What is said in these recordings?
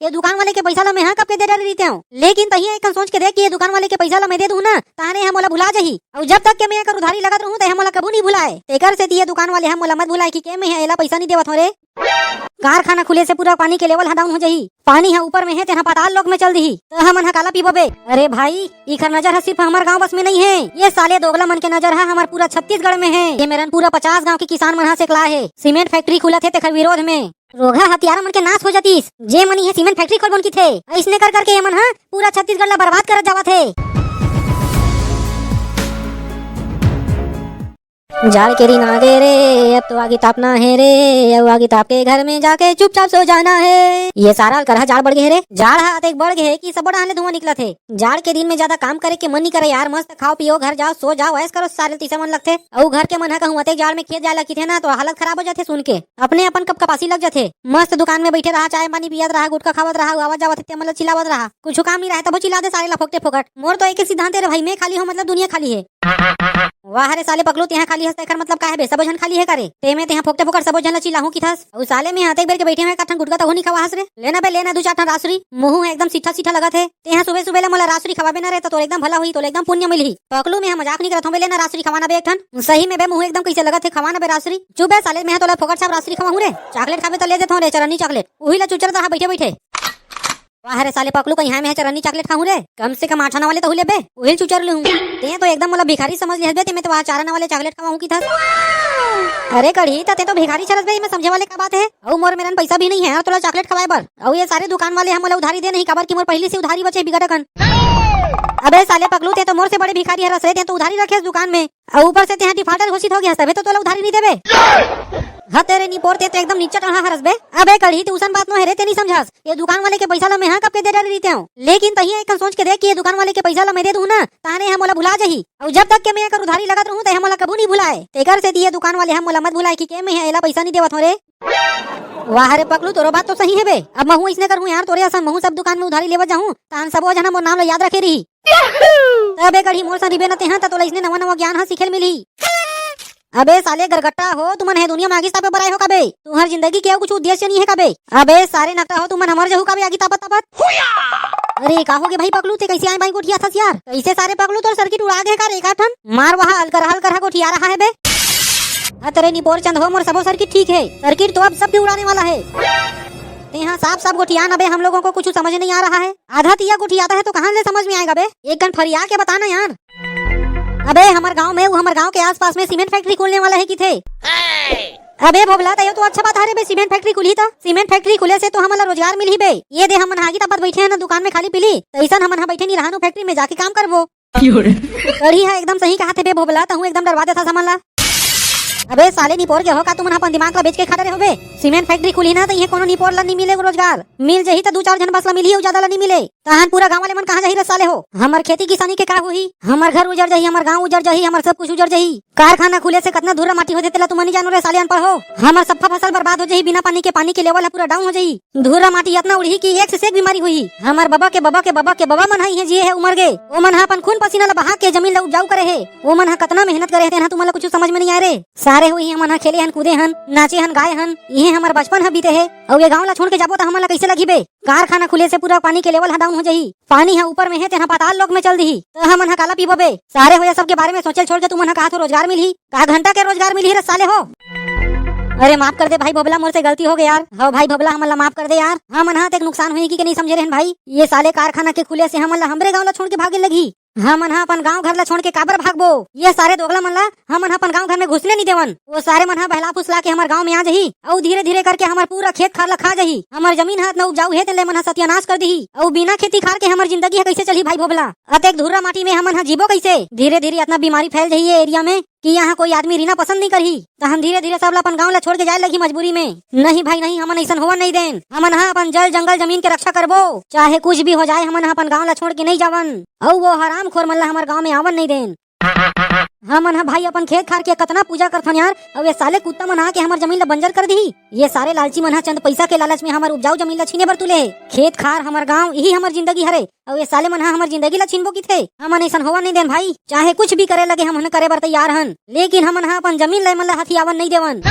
ये दुकान वाले के पैसा ला मैं कब के दे रही हूँ, लेकिन तहिया एक सोच के देख कि ये दुकान वाले के पैसा ला मैं दे दूं ना ताने हम मोला भुला जाही और जब तक के मैं एकर उधारी लगत रहूं ते हम मोला कबू नहीं भुलाए। एकर से ये दुकान वाले हम मोला मत भुलाए कि के मैं एला पैसा नहीं देवत हो रे। कारखाना खुले से पूरा पानी के लेवल डाउन हो जाही, पानी है ऊपर में है तेहा पाताल लोक में चल दी तो हमन काला पीबो बे। अरे भाई इखर नजर है सिर्फ हमार गांव बस में नहीं है, ये साले दोगला मन के नजर है हमार पूरा छत्तीसगढ़ में है। ये मेरन पूरा 50 गांव के किसान मन से कला है सीमेंट फैक्ट्री खुला थे तेखर विरोध में रोगा हथियारा मन के नाश हो जातीस। जे मनी है सीमेंट फैक्ट्री खोल बन की थे इसने कर करके ये मन है पूरा छत्तीसगढ़ ला बर्बाद कर जावा थे। जाड़ के दिन आ गए रे, अब तो आगे तापना है रे, अब आगे ताप के घर में जाके चुपचाप सो जाना है। ये सारा करहा जाड़ बढ़ गए रे, जाड़ हाथ एक बढ़ गए कि सब बड़ा धुआं निकला थे। जाड़ के दिन में ज्यादा काम करे के मन नहीं करे यार, मस्त खाओ पियो घर जाओ सो जाओ ऐस करो सारे तीसरा मन लगते। और घर के मन है कहूँ जाड़ में खेत जाए लगी थे ना तो हालत खराब हो जाते सुन के, अपने अपन कप कपासी लग जाते। मस्त दुकान में बैठे रहा चाय पानी पियत रहा गुटखा खावत रहा आवाज जावत मतलब चिल्लावत रहा, कुछ काम नहीं रहा तब चिल्ला दे सारे लफोकते फोकट। मोर तो एक सिद्धांत है भाई, मैं खाली हूँ मतलब दुनिया खाली है। वाह रे साले पकड़ो यहाँ खाली हंसते कर मतलब का है बे, सब जन खाली है करे ते में ते फोकते फोकट सब जन चिल्लाहू की थस। और साले में हाथे बेर के बैठे हुए काठन गुटका तो नहीं खवा हंस रे, लेना बे लेना दो चार ठन रासरी मुंह एकदम सीठा सीठा लगा थे ते सुबह सुबह ले मोला रासरी खवाबे ना रहता तो एकदम भला हुई तो एकदम पुण्य मिली। पकलू में मजाक नहीं करत हूं बे, लेना रासरी खवाना बे एक ठन सही में बे मुंह एकदम कैसे लगा थे खवाना बे रासरी। चुप है साले में तो फोकट सब रासरी खवाऊं रे, चॉकलेट खाबे तो ले देता हूं रे चरनी चॉकलेट वही ला चुचर रहा बैठे बैठे। वाह रे साले पकलू कहीं में चरनी चॉकलेट खाऊं रे, कम से कम 8 आना वाले तो हुले बे वही चुचर लूं ते तो एकदम मतलब भिखारी समझ लिया बे ते मैं तो 4 आना वाले चॉकलेट खाऊं की था। अरे कढ़ी ते तो भिखारी चलत बे, मैं समझे वाले का बात है। और मोर मेरन पैसा भी नहीं है और तोला चॉकलेट खवाए बर, और ये सारे दुकान वाले हम मोला उधारी दे नहीं काबर की मोर पहले से उधारी बचे बिगड़कन। अबे साले पकलू ते तो मोर से बड़े भिखारी है रस रे, ते तो उधारी रखे दुकान में और ऊपर से ते डिफॉल्टर घोषित हो गया तबे तो तोला उधारी नहीं देबे। हाँ तेरे नी पोर ते तो एकदम नीचा टढ़ा हरस बे। अबे कढ़ी ट्यूशन बात नो है रे, ते नहीं समझास ये दुकान वाले के पैसा ला मैं कब के दे रही हूँ, लेकिन तहिया एक सोच के देख कि ये दुकान वाले के पैसा ला मैं दे दूं ना ताने हम मोला भुला जाही और जब तक के मैं एकर उधारी लगत रहूं ते हम मोला कबू नहीं भुलाए। तेकर से ये दुकान वाले हम मोला मत भुलाए कि के मैं एला पैसा नहीं देवत हो रे। वाह रे पकलू तोरो बात तो सही है बे, अब महू इसने करूं यार तोरे असन महू सब दुकान में उधारी लेवत जाऊं तान सब जना मोर नाम ला याद रखे रही। अबे कढ़ी मोर सा रिबे न ते हां तो इसने नवा नवा ज्ञान हा सीखेल मिली। अबे साले गरगट्टा हो तुमन है दुनिया में आगे तापे बराई हो कबे, तुम्हार जिंदगी के कुछ उद्देश्य नहीं है कबे। अबे सारे नकटा हो तुमन हमर जहू कबे आगे तापत तापत। अरे का हो गए भाई पकलू ते कैसे आए भाई गोठिया था यार, कैसे सारे पकलू तो सर्किट उड़ा गए का एक ठन मार वहां हल कर गोठिया रहा है बे। तेरे नी बोर चंद हो मोर सबो सर्किट ठीक है, सर्किट तो अब सब भी उड़ाने वाला है। यहाँ साफ गोठिया न बे, हम लोगों को कुछ समझ नहीं आ रहा है, आधा तिया गोठिया आता है तो कहाँ से समझ में आएगा बे, एक घंट फरिया के बताना यार। अबे हमारे गांव में हमारे गांव के आसपास में सीमेंट फैक्ट्री खुलने वाला है कि थे। अबे भोगला तो अच्छा बात है रे बे, सीमेंट फैक्ट्री खुली तो सीमेंट फैक्ट्री खुले से तो हमारा रोजगार मिली बे। ये दे हमन हागी तपत बैठे हैं ना दुकान में खाली पीली तो ऐसा हमन बैठे नहीं रहा फैक्ट्री में जाके काम करबो। कड़ी है एकदम सही कहा थे बे भोगला, तो हूँ एकदम डरवा देता समझ ला। अबे साले निपोर के हो का तुम अपन दिमाग ला बेच के खा रहे हो बे, सीमेंट फैक्ट्री खुली ना तो ये कोनो निपोर ला नहीं मिले रोजगार, मिल जही तो 2-4 जन बस ला मिली ज्यादा ला नहीं मिले तहन पूरा गांव वाले मन कहां जही साले हो। हमर खेती किसानी के का होही, हमर घर उजड़ जही, हमर गांव उजड़ जही, हमर सब कुछ उजड़ जही। कारखाना खुले से कितना धूरा माटी हो देतेला तुम नहीं जानो रे साले अनपढ़ हो। हमर सब फसल बर्बाद हो जही, बिना पानी के लेवल पूरा डाउन हो जही, धूरा माटी इतना उड़ी की एक से एक बीमारी हुई। हमर बाबा के बाबा मन है जिए है उमर गए, वो मन अपन खून पसीना ला बहा के जमीन ला उपजाऊ करे है, वो मन कितना मेहनत करे है तुम कुछ समझ में नहीं आ रे। सारे हुई हमन खेले हन कूदे हन नाचे हन गाए हन, ये हमार बचपन है बीते है। और ये गांव ला छोड़ के जाबो तो हमला कैसे लगी बे, कारखाना खुले से पूरा पानी के लेवल डाउन हो जही, पानी है ऊपर में है तेहा पाताल लोक में चल दी तो हमन काला पीबो बे। सारे हो सब के बारे में सोचल छोड़ के तुम कहा तो रोजगार मिली का घंटा के रोजगार मिली रे साले हो। अरे माफ कर दे भाई भोबला, मोर से गलती हो गई यार। हो भाई भोबला हमला माफ कर दे यार, हमन हाथ एक नुकसान हुई कि नहीं समझे रहन भाई। ये साले कारखाना के खुले से हमला हमरे गांव ला छोड़ के भागे लगी, हमन अपन गांव घर ला छोड़ के काबर भागबो। ये सारे दोगला मन ला हमन अपन गांव घर में घुसने नहीं देवन, वो सारे मन बहला फुसला के हमार गांव में आ जही और धीरे धीरे करके हमार पूरा खेत खार ला खा जही, हमार जमीन हाथ न उपजाऊ है तेले मन सत्यानाश कर दी और बिना खेती खार के हमार जिंदगी है कैसे चली भाई भोबला। अतेक धुर्रा माटी में हमन जीवो कैसे, धीरे धीरे इतना बीमारी फैल जही है एरिया में कि यहाँ कोई आदमी रहना पसंद नहीं करही, तो हम धीरे धीरे सब अपन गांव ला छोड़ के जाए लगी मजबूरी में। नहीं भाई नहीं, हमन ऐसा होवन नहीं देन, हमन अपन जल जंगल जमीन के रक्षा करबो, चाहे कुछ भी हो जाए हमन अपन गांव ला छोड़ के नहीं जावन और वो हराम खोर मन ला हमार गांव में आवन नहीं देन। हमन भाई अपन खेत खार के कितना पूजा करथन यार, और ये साले कुत्ता मन आके हमार जमीन ला बंजर कर दी। ये सारे लालची मन चंद पैसा के लालच में हमार उपजाऊ जमीन ला छीने बर तुले, खेत खार हमार गांव यही हमार जिंदगी हरे, और ये साले मन हमार जिंदगी ला छीनबो की थे। हमन ऐसा होवा नहीं देन भाई, चाहे कुछ भी करे लगे हमन करे बर तैयार हन, लेकिन हमन अपन जमीन ला मन ला हथियावन नहीं देवन।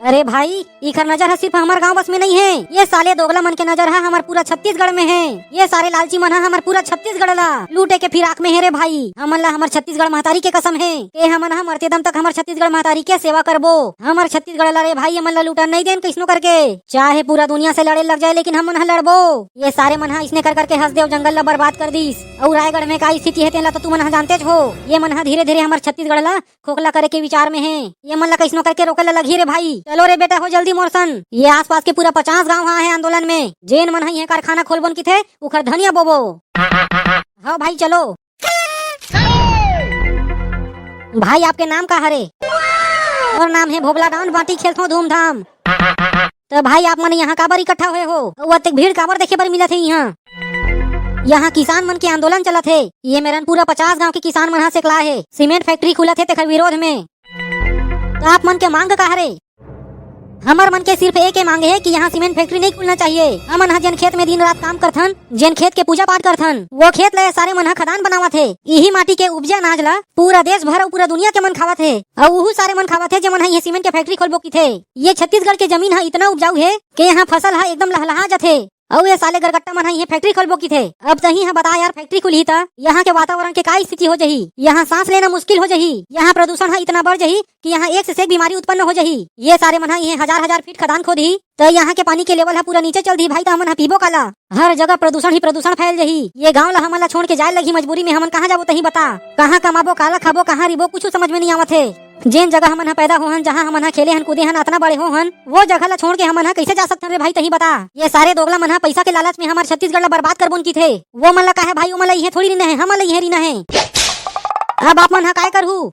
अरे भाई इखर नजर है सिर्फ हमार गांव बस में नहीं है, ये साले दोगला मन के नजर है हमार पूरा छत्तीसगढ़ में है। ये सारे लालची मन है हमार पूरा छत्तीसगढ़ ला लूटे के फिराक में है रे भाई। हमन ला हमार छत्तीसगढ़ महतारी के कसम है कि हमन हा मरते दम तक हमार छत्तीसगढ़ महतारी के सेवा करबो। हमार छत्तीसगढ़ ला रे भाई हमन ला लूटा नहीं देन किसनो करके, चाहे पूरा दुनिया से लड़े लग जाए लेकिन हमन हा लड़बो। ये सारे मन हा इसने कर करके हंस देव जंगल ला बर्बाद कर दीस। और रायगढ़ में का स्थिति है तेला तो तू मन हा जानते हो। ये मन हा धीरे धीरे हमार छत्तीसगढ़ ला खोखला करे के विचार में है। ये मन ला किसनो करके रोके ला लगी रे भाई। चलो रे बेटा हो जल्दी मोरसन। ये आसपास के पूरा 50 गाँव है आंदोलन में, जेन मन है कारखाना खोलबन की थे उखर धनिया बोबो। हाँ भाई चलो। भाई आपके नाम का हरे? और नाम है भोबला डांड बाटी खेलतो धूमधाम। तो भाई आप मन यहाँ काबर इकट्ठा हुए हो? वो भीड़ काबर देखे बर मिला थे यहाँ किसान मन के आंदोलन चला थे। ये मेरन पूरा 50 गांव के किसान मन से कला है सीमेंट फैक्ट्री खुला थे तेखर विरोध में। तो आप मन के मांग का हरे? हमार मन के सिर्फ एक मांगे है कि यहाँ सीमेंट फैक्ट्री नहीं खुलना चाहिए। हमन हा जिन खेत में दिन रात काम करथन, जिन खेत के पूजा पाठ करथन, वो खेत ले सारे मन हा खदान बनावत है। यही माटी के उपजा अनाज ला पूरा देश भर और पूरा दुनिया के मन खावत है। और वह सारे मन खावत है जो मन हा ये सीमेंट के फैक्ट्री खोलबो की थे। ये छत्तीसगढ़ के जमीन हा इतना उपजाऊ है कि यहाँ फसल हा एकदम लहलहा जाथे। और ये साले गरगट्टा मन ये फैक्ट्री खोलबो की थे। अब तही हाँ बता यार फैक्ट्री खुली था यहाँ के वातावरण के का स्थिति हो जही। यहाँ सांस लेना मुश्किल हो जही। यहाँ प्रदूषण इतना बढ़ जही कि यहाँ एक से एक बीमारी उत्पन्न हो जही। ये सारे मन ये हजार फीट खदान खोदी तो यहाँ के पानी के लेवल है पूरा नीचे चल दी भाई। तो हमन पीबो काला, हर जगह प्रदूषण ही प्रदूषण फैल जही। ये गाँव ला हमन ला छोड़ के जाए लगी मजबूरी में। हमन कहाँ जाबो तही बता, कहाँ कमाबो, काला खाबो, कहाँ रिबो, कुछ समझ में नहीं आवत है। जेन जगह हमन पैदा हो हन, जहाँ हमन खेले हन कूदे हन, इतना बड़े हो हन, वो जगह ला छोड़ के हमन कैसे जा सकते रे भाई तही बता। ये सारे दोगला मन पैसा के लालच में हमारे छत्तीसगढ़ ला बर्बाद करबोन की थे। वो मन ला कहे भाई वो मन ला ये थोड़ी रहना है, हम ला ये रहना है। अब आप मन काय करहू?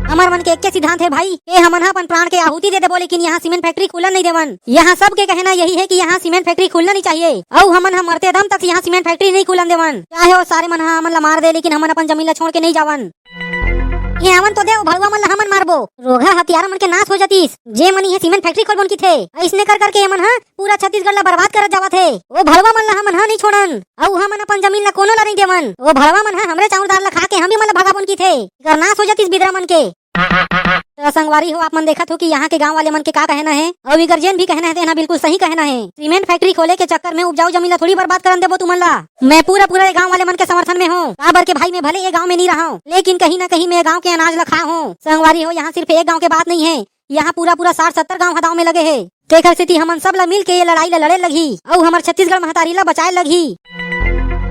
हमार मन के एक सिद्धांत है भाई कि हमन अपन प्राण के आहुति दे देबो, लेकिन यहाँ सीमेंट फैक्ट्री खुलना नहीं देवन। यहाँ सबके कहना यही है कि यहाँ सीमेंट फैक्ट्री खुलना नहीं चाहिए। और हमन मरते दम तक यहाँ सीमेंट फैक्ट्री नहीं खुलन देवन। चाहे वो सारे मन हमन ला मार दे लेकिन हमन अपन जमीन ला छोड़ के नहीं जावन। ये हमन तो देव भगवा मन ला हमन मारबो, रोगा हथियार मन के नाश हो जातीस। जे मन ये सीमेंट फैक्ट्री खोलबन की थे इसने कर करके हमन पूरा छत्तीसगढ़ ला बर्बाद करत जावत है। वो भड़वा मन ला हमन नहीं छोड़न और हमन अपन जमीन ला कोनो ला नहीं देवन। वो भड़वा मन हमरे चाउर दाल ला खा के हम भी मन ला भगाबन की थे, नाश हो जातीस बिदरा मन के। तो संगवारी हो आप मन देखत हो कि यहाँ के गांव वाले मन के का कहना है और गर्जियन भी कहना है, बिल्कुल सही कहना है। सीमेंट फैक्ट्री खोले के चक्कर में उपजाऊ जमीन ला थोड़ी बर्बाद कर देबो तुमन ला। मैं पूरा गांव वाले मन के समर्थन में हूँ। काबर के भाई मैं भले ये गांव में नहीं रहा हूँ लेकिन कहीं न कहीं मैं गांव के अनाज ला खा हूँ। संगवारी हो यहाँ सिर्फ एक गाँव के बात नहीं है, यहाँ पूरा 60-70 गाँव हदाव में लगे है। तेखर स्थिति हमन सब ला मिल के ये लड़ाई ला लड़े लगी और हमार छत्तीसगढ़ महतारी ला बचाए लगी।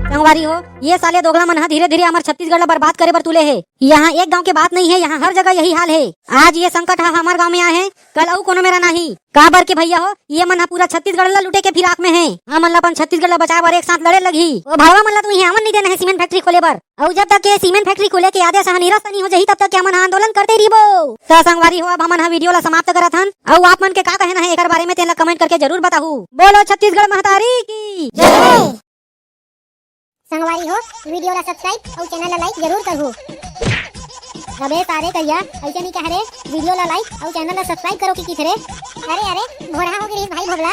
संगवारी हो ये साले दोगला मन धीरे धीरे हमारे छत्तीसगढ़ ला बर्बाद करे बर तुले है। यहाँ एक गांव के बात नहीं है, यहाँ हर जगह यही हाल है। आज ये संकट हमारे गांव में आए हैं, कल और कोनो मेरा नहीं। काबर के भैया हो ये मन पूरा छत्तीसगढ़ ला लुटे के फिराक में है। हमन ला अपन छत्तीसगढ़ ला बचाए बर एक साथ लड़े लगी। वो भड़वा मन ला तो यहाँ नहीं देना है सीमेंट फैक्ट्री खोले बर। और जब तक ये सीमेंट फैक्ट्री खोले के आदेश निरस्त नहीं हो जाही तब तक हमन आंदोलन करते रहिबो। तो संगवारी हो अब हमन वीडियो ला समाप्त करत हन और आप मन के का कहना है एकर बारे में तेला कमेंट करके जरूर बताहू। बोलो छत्तीसगढ़ महतारी की जय। संगवारी हो वीडियो ला सब्सक्राइब और चैनल ला लाइक जरूर करहु। अबे सारे कहिया ऐसे नहीं कह रहे वीडियो ला लाइक और चैनल ला सब्सक्राइब करो कि रे। अरे घोड़ा हो गई भाई भोगला।